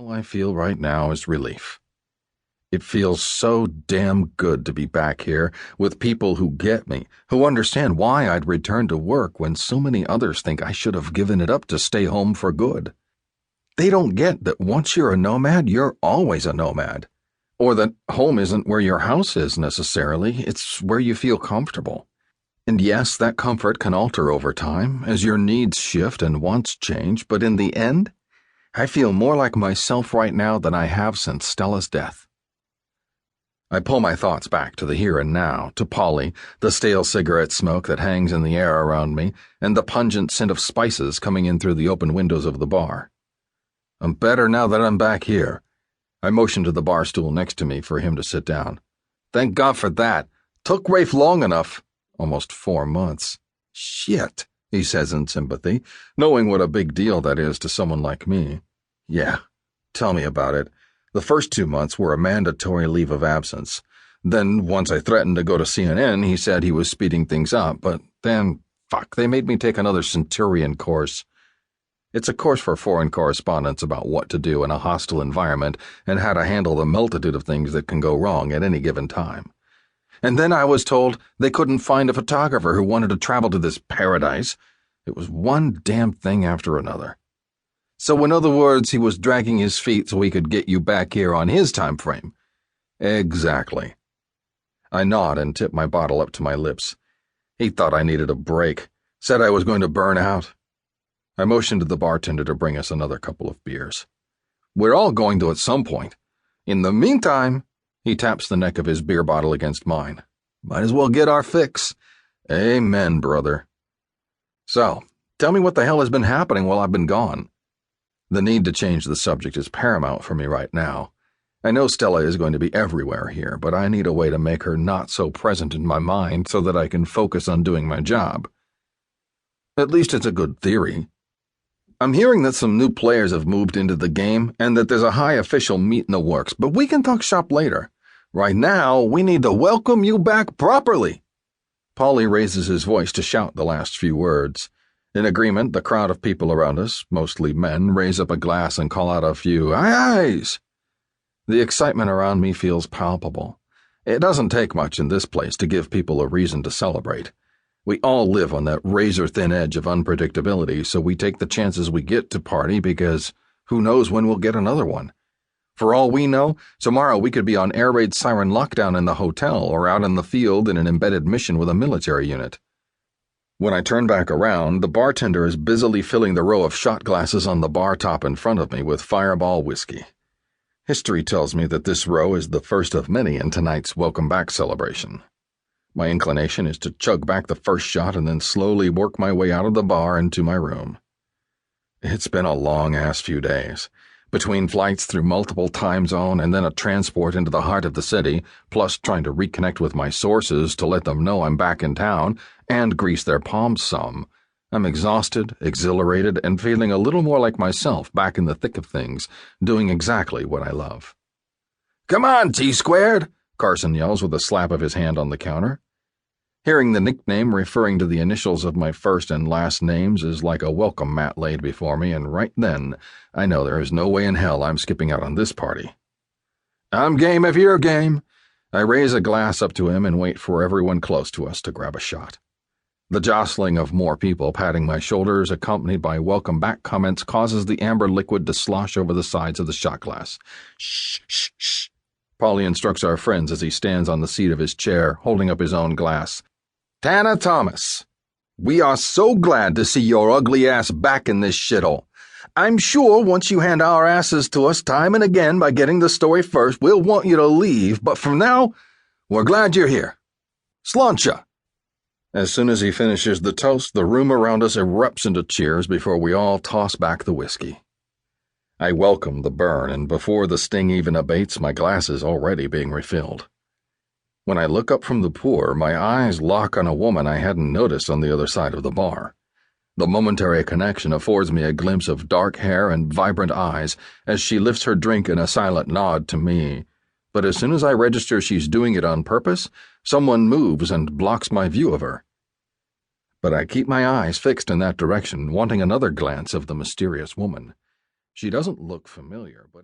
All I feel right now is relief. It feels so damn good to be back here with people who get me, who understand why I'd return to work when so many others think I should have given it up to stay home for good. They don't get that once you're a nomad, you're always a nomad. Or that home isn't where your house is necessarily, it's where you feel comfortable. And yes, that comfort can alter over time as your needs shift and wants change, but in the end, I feel more like myself right now than I have since Stella's death. I pull my thoughts back to the here and now, to Polly, the stale cigarette smoke that hangs in the air around me, and the pungent scent of spices coming in through the open windows of the bar. I'm better now that I'm back here. I motioned to the bar stool next to me for him to sit down. Thank God for that. Took Rafe long enough. Almost 4 months. Shit, he says in sympathy, knowing what a big deal that is to someone like me. Yeah, tell me about it. The first 2 months were a mandatory leave of absence. Then, once I threatened to go to CNN, he said he was speeding things up, but then, they made me take another Centurion course. It's a course for foreign correspondents about what to do in a hostile environment and how to handle the multitude of things that can go wrong at any given time. And then I was told they couldn't find a photographer who wanted to travel to this paradise. It was one damn thing after another. So in other words, he was dragging his feet so he could get you back here on his time frame. Exactly. I nod and tip my bottle up to my lips. He thought I needed a break, said I was going to burn out. I motioned to the bartender to bring us another couple of beers. We're all going to at some point. In the meantime, he taps the neck of his beer bottle against mine. Might as well get our fix. Amen, brother. So, tell me what the hell has been happening while I've been gone. The need to change the subject is paramount for me right now. I know Stella is going to be everywhere here, but I need a way to make her not so present in my mind so that I can focus on doing my job. At least it's a good theory. I'm hearing that some new players have moved into the game and that there's a high official meet in the works, but we can talk shop later. Right now, we need to welcome you back properly. Polly raises his voice to shout the last few words. In agreement, the crowd of people around us, mostly men, raise up a glass and call out a few aye-ayes. The excitement around me feels palpable. It doesn't take much in this place to give people a reason to celebrate. We all live on that razor-thin edge of unpredictability, so we take the chances we get to party because who knows when we'll get another one. For all we know, tomorrow we could be on air raid siren lockdown in the hotel or out in the field in an embedded mission with a military unit. When I turn back around, the bartender is busily filling the row of shot glasses on the bar top in front of me with Fireball whiskey. History tells me that this row is the first of many in tonight's welcome back celebration. My inclination is to chug back the first shot and then slowly work my way out of the bar and to my room. It's been a long-ass few days. Between flights through multiple time zones and then a transport into the heart of the city, plus trying to reconnect with my sources to let them know I'm back in town and grease their palms some, I'm exhausted, exhilarated, and feeling a little more like myself back in the thick of things, doing exactly what I love. Come on, T-squared, Carson yells with a slap of his hand on the counter. Hearing the nickname referring to the initials of my first and last names is like a welcome mat laid before me, and right then, I know there is no way in hell I'm skipping out on this party. I'm game if you're game. I raise a glass up to him and wait for everyone close to us to grab a shot. The jostling of more people patting my shoulders, accompanied by welcome back comments, causes the amber liquid to slosh over the sides of the shot glass. Shh, shh, shh. Polly instructs our friends as he stands on the seat of his chair, holding up his own glass. Tana Thomas, we are so glad to see your ugly ass back in this shithole. I'm sure once you hand our asses to us time and again by getting the story first, we'll want you to leave, but for now, we're glad you're here. Sláinte. As soon as he finishes the toast, the room around us erupts into cheers before we all toss back the whiskey. I welcome the burn, and before the sting even abates, my glass is already being refilled. When I look up from the pour, my eyes lock on a woman I hadn't noticed on the other side of the bar. The momentary connection affords me a glimpse of dark hair and vibrant eyes as she lifts her drink in a silent nod to me. But as soon as I register she's doing it on purpose, someone moves and blocks my view of her. But I keep my eyes fixed in that direction, wanting another glance of the mysterious woman. She doesn't look familiar, but